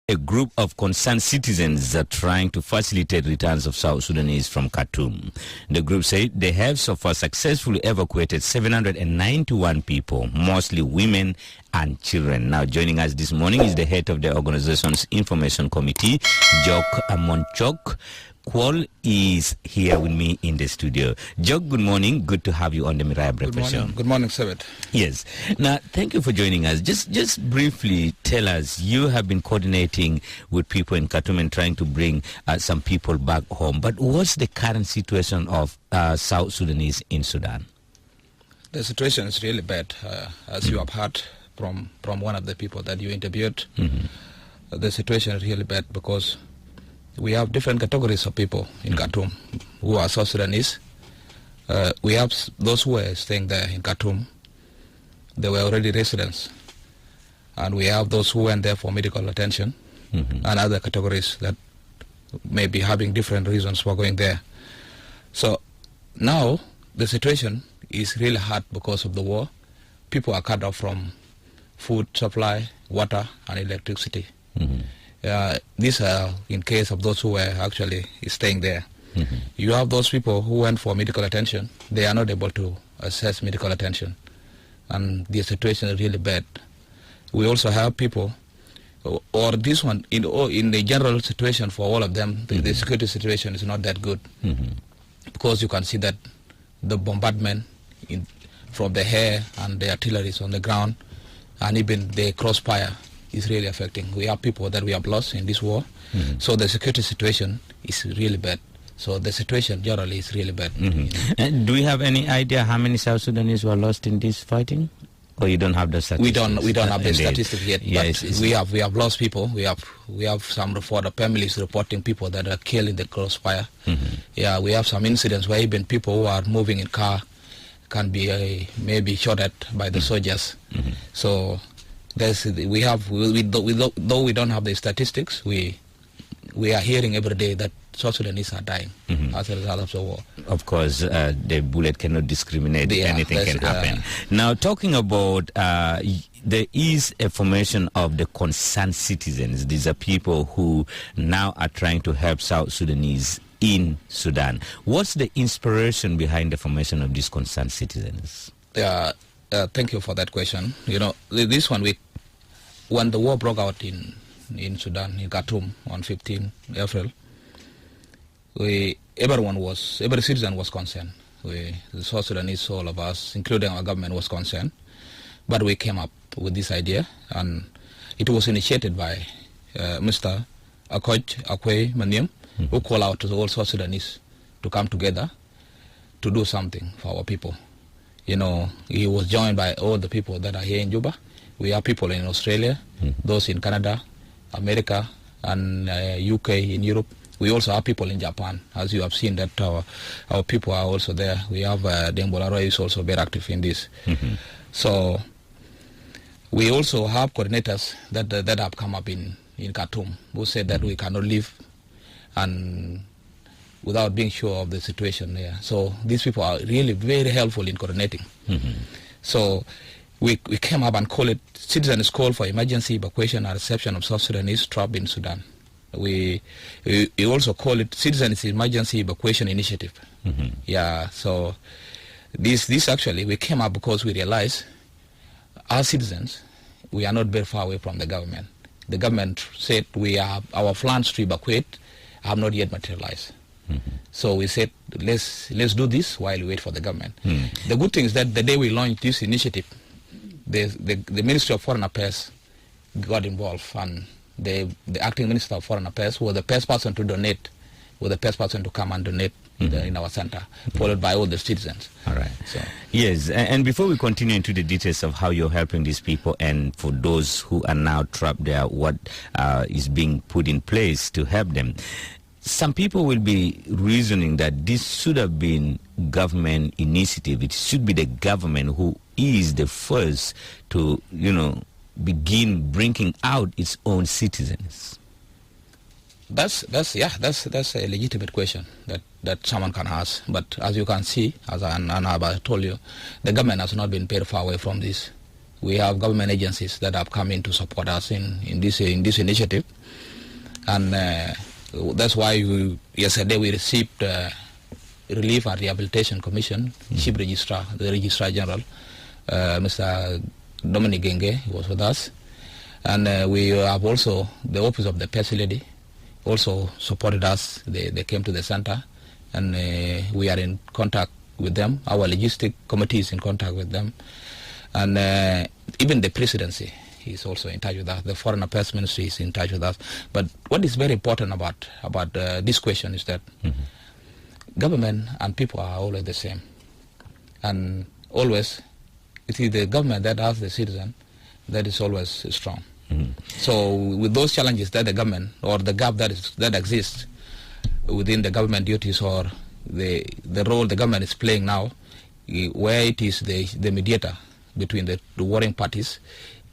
A group of concerned citizens are trying to facilitate returns of South Sudanese from Khartoum. The group said they have so far successfully evacuated 791 people, mostly women and children. Now joining us this morning is the head of the organization's information committee, Jok Monychok Kuol, is here with me in the studio. Jok, good morning. Good to have you on the Miraya Breakfast Show. Good morning, Sebit. Yes. Now, thank you for joining us. Just briefly tell us, you have been coordinating with people in Khartoum and trying to bring some people back home. But what's the current situation of South Sudanese in Sudan? The situation is really bad, as you have heard from one of the people that you interviewed. The situation is really bad because we have different categories of people in Khartoum who are South Sudanese. We have those who were staying there in Khartoum. They were already residents. And we have those who went there for medical attention and other categories that may be having different reasons for going there. So now the situation is really hard because of the war. People are cut off from food supply, water, and electricity. These are in case of those who were actually staying there. You have those people who went for medical attention. They are not able to access medical attention, and the situation is really bad. We also have people, or this one, in the general situation for all of them, the security situation is not that good, because you can see that the bombardment from the air and the artillery is on the ground, and even the crossfire is really affecting. We have people that we have lost in this war, so the security situation is really bad. So the situation generally is really bad. And do we have any idea how many South Sudanese were lost in this fighting? Or you don't have the statistics? We don't have the statistics yet. Yeah, but we have lost people. We have some report of families reporting people that are killed in the crossfire. Yeah, we have some incidents where even people who are moving in car can be maybe shot at by the soldiers. So though we don't have the statistics, we are hearing every day that South Sudanese are dying as a result of the war. Of course, the bullet cannot discriminate. Anything can happen. Now, talking about, there is a formation of the concerned citizens. These are people who now are trying to help South Sudanese in Sudan. What's the inspiration behind the formation of these concerned citizens? Thank you for that question. You know, this one, when the war broke out in Sudan, in Khartoum, on 15 April, every citizen was concerned. The South Sudanese, all of us, including our government, was concerned. But we came up with this idea, and it was initiated by Mr. Jok WaMonychok, who called out to all South Sudanese to come together to do something for our people. You know, he was joined by all the people that are here in Juba. We have people in Australia, those in Canada, America, and UK, in Europe. We also have people in Japan, as you have seen that our people are also there. We have Dembola Roy is also very active in this. So we also have coordinators that have come up in Khartoum who said that we cannot live and without being sure of the situation there. So these people are really very helpful in coordinating. So we came up and called it Citizens Call for Emergency Evacuation and Reception of South Sudanese Trapped in Sudan. We also call it Citizens Emergency Evacuation Initiative. Yeah, so this actually, we came up because we realized as citizens, we are not very far away from the government. The government said our plans to evacuate have not yet materialized. So we said, let's do this while we wait for the government. The good thing is that the day we launched this initiative, the Ministry of Foreign Affairs got involved, and the acting Minister of Foreign Affairs was the first person to donate, was the first person to come and donate in our center, followed by all the citizens. All right. So. Yes, and before we continue into the details of how you're helping these people, and for those who are now trapped there, what is being put in place to help them, some people will be reasoning that this should have been government initiative. It should be the government who is the first to, begin bringing out its own citizens. That's a legitimate question that someone can ask. But as you can see, as I told you, the government has not been very far away from this. We have government agencies that have come in to support us in this initiative. And that's why yesterday we received Relief and Rehabilitation Commission, Chief Registrar, the Registrar General, Mr. Dominic Genge was with us. And we have also the Office of the Percy Lady also supported us. They came to the center, and we are in contact with them. Our logistic committee is in contact with them. And even the presidency is also in touch with us. The Foreign Affairs Ministry is in touch with us. But what is very important about this question is that government and people are always the same. And always, it is the government that has the citizen that is always strong. So with those challenges that the government or the gap that exists within the government duties or the role the government is playing now, where it is the mediator between the warring parties,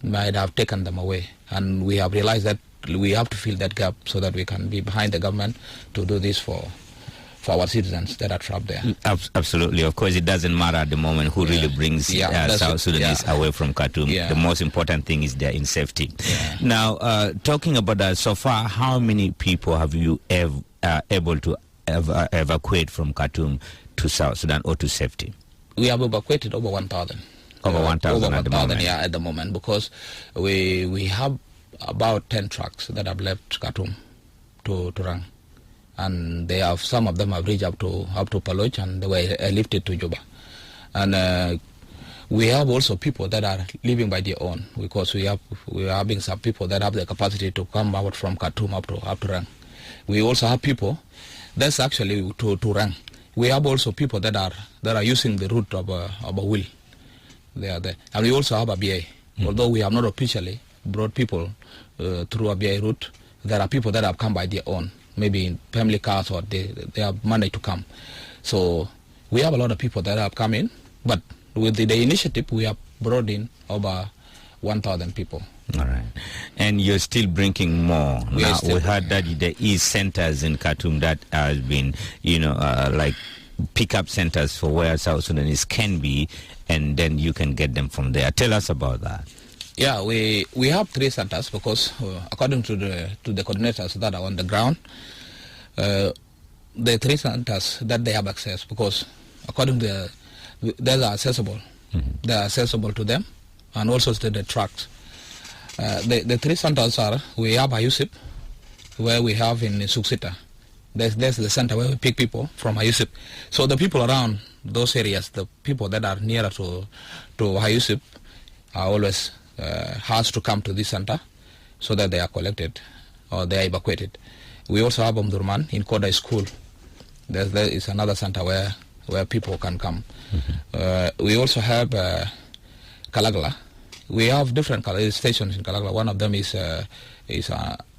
might have taken them away. And we have realized that we have to fill that gap so that we can be behind the government to do this for our citizens that are trapped there. Absolutely. Of course, it doesn't matter at the moment who really brings South Sudanese away from Khartoum. The most important thing is they're in safety. Now, talking about that, so far, how many people have you able to evacuate from Khartoum to South Sudan or to safety? We have evacuated over 1,000. Over 1,000 at the moment? Yeah, at the moment, because we have about 10 trucks that have left Khartoum to run. And some of them have reached up to Paloch, and they were lifted to Juba. And we have also people that are living by their own, because we are having some people that have the capacity to come out from Khartoum up to Rang. We also have people that's actually to Rang. We have also people that are using the route of a will. They are there, and we also have a BA. Although we have not officially brought people through a BA route, there are people that have come by their own, maybe in family cars, or they have managed to come. So we have a lot of people that have come in, but with the initiative, we have brought in over 1,000 people. All right. And you're still bringing more. We heard that there is centers in Khartoum that has been, like pick-up centers for where South Sudanese can be, and then you can get them from there. Tell us about that. Yeah, we have 3 centers because according to the coordinators that are on the ground, the 3 centers that they have access, because according to they are accessible. They are accessible to them, and also to the trucks. The 3 centers are, we have Ayusip, where we have in Suksita. There's the center where we pick people from Ayusip. So the people around those areas, the people that are nearer to Ayusip, are always has to come to this center so that they are collected or they are evacuated. We also have Omdurman in Koda School. There is another center where people can come. We also have Kalagala. We have different stations in Kalagala. One of them is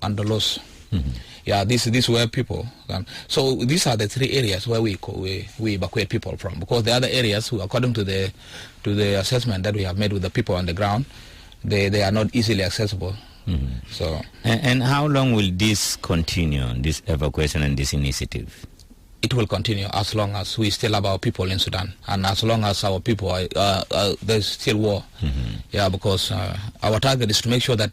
Andalos. Yeah, this is where people come. So these are the 3 areas where we evacuate people from, because the other areas, according to the assessment that we have made with the people on the ground, they are not easily accessible. So and how long will this continue, this evacuation and this initiative? It will continue as long as we still have our people in Sudan, and as long as our people there's still war. Yeah, because our target is to make sure that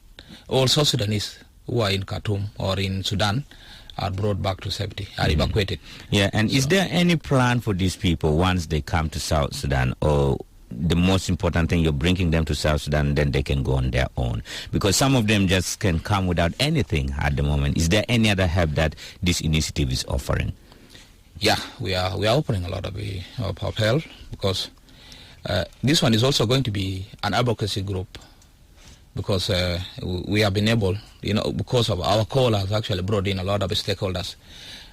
all South Sudanese who are in Khartoum or in Sudan are brought back to safety, are evacuated. Yeah, and is there any plan for these people once they come to South Sudan, or the most important thing, you're bringing them to South Sudan, then they can go on their own? Because some of them just can come without anything at the moment. Is there any other help that this initiative is offering? Yeah, we are offering a lot of help, because this one is also going to be an advocacy group, because we have been able, because of our call has actually brought in a lot of stakeholders.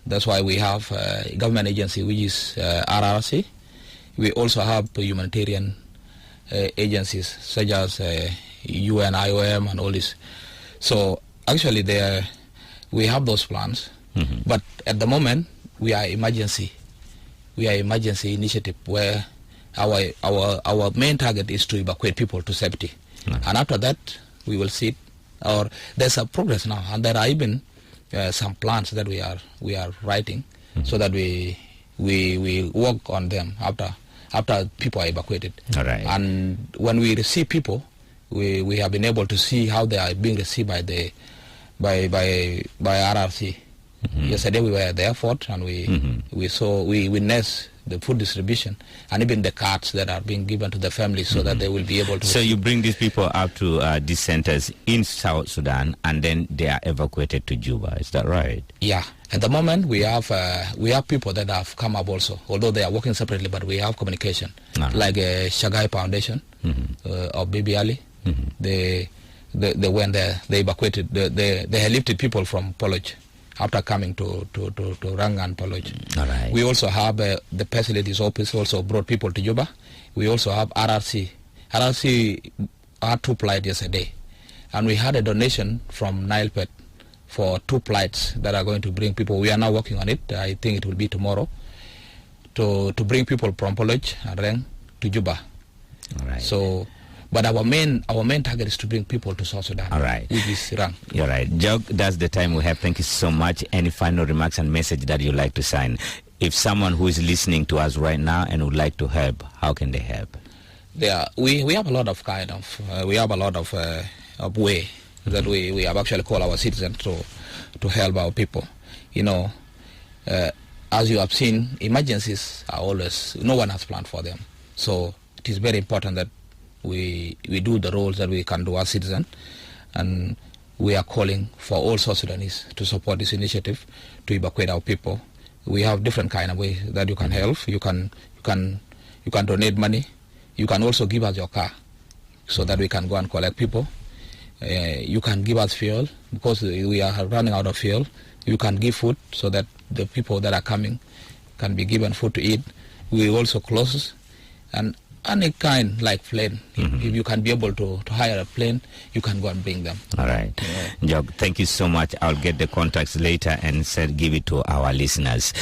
That's why we have a government agency, which is RRC. We also have humanitarian agencies such as UN, IOM, and all this. So actually we have those plans, but at the moment we are emergency initiative, where our main target is to evacuate people to safety. And after that, we will see or there's a progress now, and there are even some plans that we are writing, so that we work on them after people are evacuated. All right. And when we receive people, we have been able to see how they are being received by RRC. Yesterday we were at the airport and we witnessed the food distribution and even the cards that are being given to the families so that they will be able to. So you bring these people up to these centers in South Sudan and then they are evacuated to Juba. Is that right? Yeah. At the moment we have people that have come up also, although they are working separately, but we have communication. Like Shagai Foundation of Baby Ali. They went there. They evacuated. They had lifted people from Poloj after coming to Rangan Poloj. All right. We also have the facilities office also brought people to Juba. We also have RRC. RRC had 2 flights yesterday, and we had a donation from Nilepet for 2 flights that are going to bring people. We are now working on it. I think it will be tomorrow to bring people from Poloj and Reng to Juba. All right. So. But our main target is to bring people to South Sudan. All right. With this rank. You're right. Jok, that's the time we have. Thank you so much. Any final remarks and message that you'd like to sign? If someone who is listening to us right now and would like to help, how can they help? We have a lot of way that we have actually called our citizens to help our people. You know, as you have seen, emergencies are always, no one has planned for them. So it is very important that we do the roles that we can do as citizens, and we are calling for all South Sudanese to support this initiative to evacuate our people. We have different kind of ways that you can help. You can donate money. You can also give us your car so that we can go and collect people. You can give us fuel because we are running out of fuel. You can give food so that the people that are coming can be given food to eat. We also clothes and any kind like plane. If you can be able to hire a plane, you can go and bring them. All right. Jok, thank you so much. I'll get the contacts later and give it to our listeners.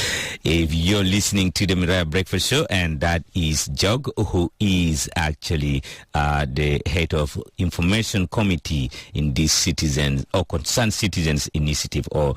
If you're listening to the Miraya Breakfast Show, and that is Jok, who is actually the head of information committee in this citizens or concerned citizens initiative or